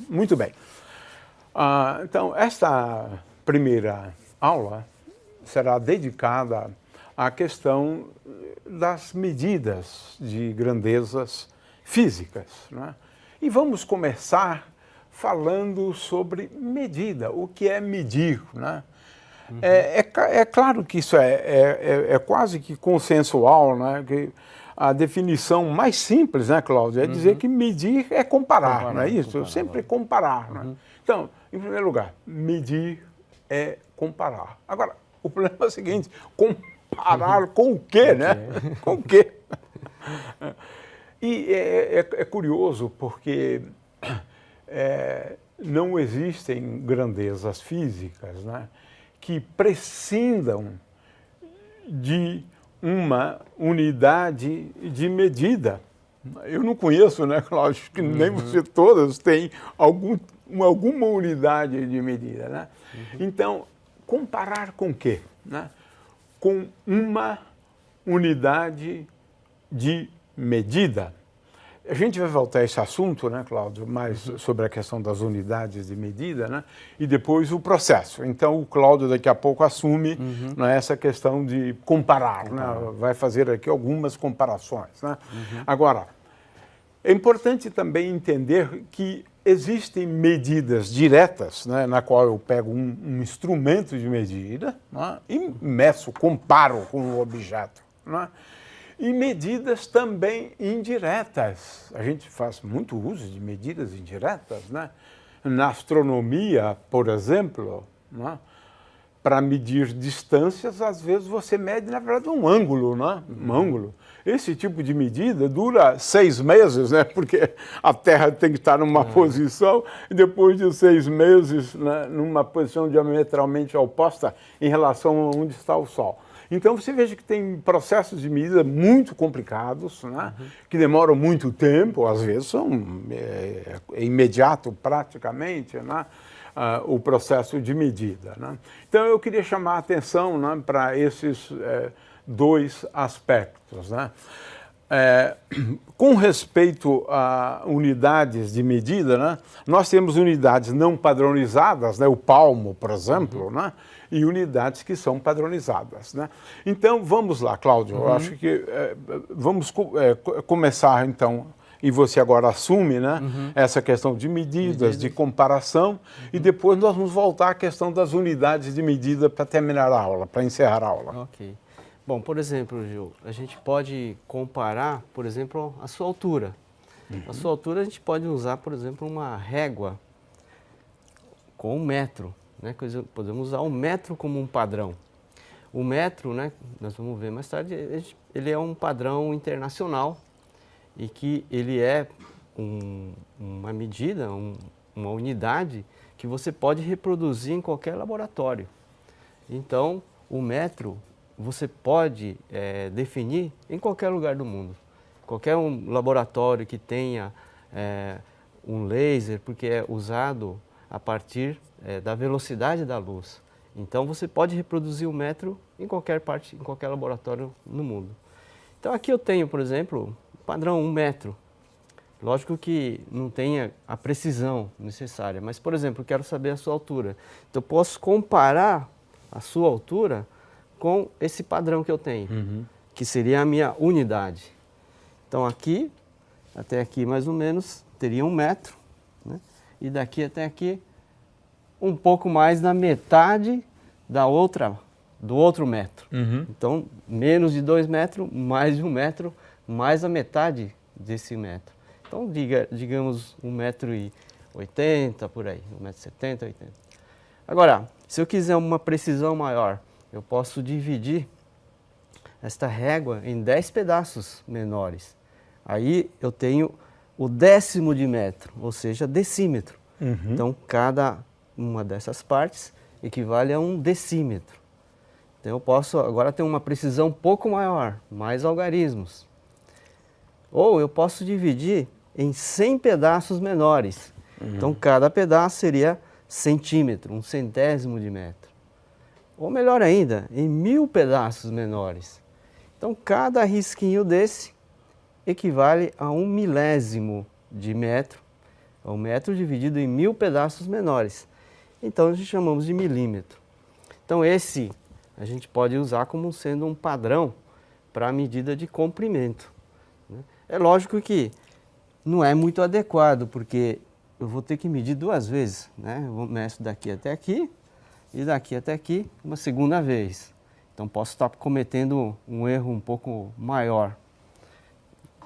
Muito bem. Então, esta primeira aula será dedicada à questão das medidas de grandezas físicas, né? E vamos começar falando sobre medida, o que é medir, né? É claro que isso é quase que consensual, né? Que a definição mais simples, né, Cláudio, é dizer que medir é comparar, não é isso? Sempre comparar, né? Então, em primeiro lugar, medir é comparar. Agora, o problema é o seguinte, comparar com o quê, né? Com o quê? E é curioso porque não existem grandezas físicas, né, que prescindam de uma unidade de medida. Eu não conheço, né, Cláudio, que nem você todas têm alguma unidade de medida, né? Então, comparar com o quê, né? Com uma unidade de medida. A gente vai voltar a esse assunto, né, Cláudio, mais sobre a questão das unidades de medida, né, e depois o processo. Então, o Cláudio daqui a pouco assume né, essa questão de comparar, né, vai fazer aqui algumas comparações, né. Agora, é importante também entender que existem medidas diretas, né, na qual eu pego um instrumento de medida, né, e meço, comparo com o objeto, né. E medidas também indiretas. A gente faz muito uso de medidas indiretas, né? Na astronomia, por exemplo, né? Para medir distâncias, às vezes você mede, na verdade, um ângulo, né? Um ângulo. Esse tipo de medida dura 6 meses, né? Porque a Terra tem que estar numa posição e depois de 6 meses, né, numa posição diametralmente oposta em relação a onde está o Sol. Então, você veja que tem processos de medida muito complicados, né, que demoram muito tempo, às vezes são imediato praticamente, né, o processo de medida, né. Então, eu queria chamar a atenção, né, para esses dois aspectos, né. Com respeito a unidades de medida, né, nós temos unidades não padronizadas, né, o palmo, por exemplo, né, e unidades que são padronizadas, né? Então, vamos lá, Cláudio, eu acho que vamos começar, então, e você agora assume, né, essa questão de medidas, de comparação, e depois nós vamos voltar à questão das unidades de medida para terminar a aula, para encerrar a aula. Ok. Bom, por exemplo, Gil, a gente pode comparar, por exemplo, a sua altura. A sua altura a gente pode usar, por exemplo, uma régua com 1 metro. Né? Podemos usar o metro como um padrão. O metro, né, nós vamos ver mais tarde, ele é um padrão internacional e que ele é uma medida, uma unidade que você pode reproduzir em qualquer laboratório. Então, o metro você pode definir em qualquer lugar do mundo. Qualquer laboratório que tenha um laser, porque é usado a partir da velocidade da luz. Então, você pode reproduzir o metro em qualquer parte, em qualquer laboratório no mundo. Então, aqui eu tenho, por exemplo, padrão 1 metro. Lógico que não tenha a precisão necessária, mas, por exemplo, eu quero saber a sua altura. Então, eu posso comparar a sua altura com esse padrão que eu tenho, que seria a minha unidade. Então, aqui, até aqui mais ou menos, teria 1 metro, né? E daqui até aqui, um pouco mais da metade do outro metro. Então, menos de 2 metros, mais de 1 metro, mais a metade desse metro. Então, digamos 1,80 m por aí, 1,70 m, 80. Agora, se eu quiser uma precisão maior, eu posso dividir esta régua em 10 pedaços menores. Aí eu tenho o 1/10 de metro, ou seja, decímetro. Então, cada uma dessas partes equivale a 1 decímetro. Então, eu posso agora ter uma precisão um pouco maior, mais algarismos. Ou eu posso dividir em 100 pedaços menores. Então, cada pedaço seria centímetro, 1/100º de metro. Ou melhor ainda, em 1000 pedaços menores. Então, cada risquinho desse equivale a 1 milésimo de metro, É um metro dividido em 1000 pedaços menores. Então, a gente chamamos de milímetro. Então, esse a gente pode usar como sendo um padrão para a medida de comprimento, né? É lógico que não é muito adequado, porque eu vou ter que medir 2 vezes, né? Eu meço daqui até aqui e daqui até aqui uma segunda vez. Então, posso estar cometendo um erro um pouco maior.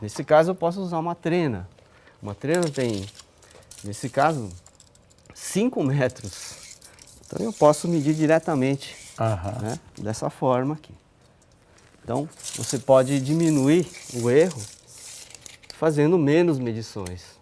Nesse caso, eu posso usar uma trena. Uma trena tem, nesse caso, 5 metros. Então, eu posso medir diretamente, né, dessa forma aqui. Então, você pode diminuir o erro fazendo menos medições.